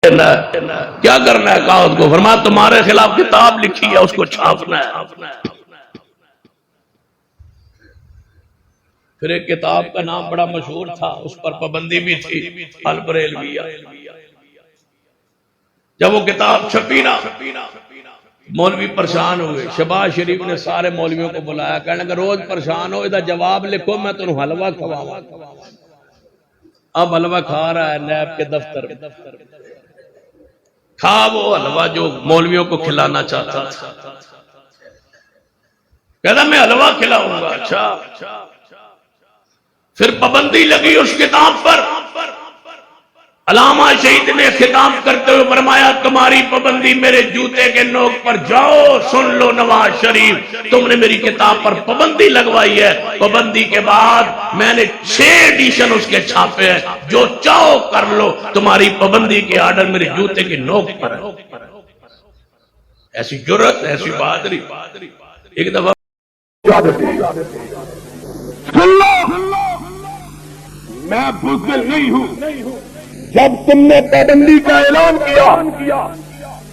کیا کرنا ہے کاغذ کو؟ فرمایا تمہارے خلاف کتاب لکھی ہے، اس کو چھاپنا ہے۔ پھر ایک کتاب کا نام بڑا مشہور تھا، اس پر پابندی بھی تھی، البریلویہ۔ جب وہ کتاب چھپی نا، مولوی پریشان ہوئے۔ شہباز شریف نے سارے مولویوں کو بلایا، کہنے کہ روز پریشان ہو، ادھر جواب لکھو، میں تمہیں حلوہ کھواؤں۔ اب حلوہ کھا رہا ہے نیب کے دفتر میں، کھا وہ حلوہ جو مولویوں کو کھلانا چاہتا تھا۔ کہتا میں حلوہ کھلاؤں گا۔ اچھا، پھر پابندی لگی اس کتاب پر۔ علامہ شہید نے خطاب کرتے ہوئے فرمایا تمہاری پابندی میرے جوتے کے نوک پر، جاؤ سن لو نواز شریف، تم نے میری کتاب پر پابندی لگوائی ہے، پابندی کے بعد میں نے 6 ایڈیشن اس کے چھاپے ہیں، جو چاہو کر لو، تمہاری پابندی کے آرڈر میرے جوتے کے نوک پر ہے۔ ایسی جرأت، ایسی بہادری۔ ایک دفعہ سن لو، میں بزدل نہیں ہوں۔ جب تم نے پابندی کا اعلان کیا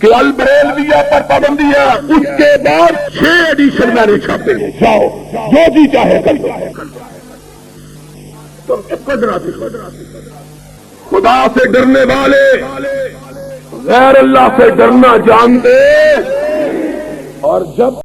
کہ البریلویہ پر پابندی ہے، اس کے بعد 6 ایڈیشن میں نے چھاپے ہیں، جاؤ جو جی چاہے کر دو۔ تم کس کو ڈراتے ہو؟ خدا سے ڈرنے والے غیر اللہ سے ڈرنا جانتے، اور جب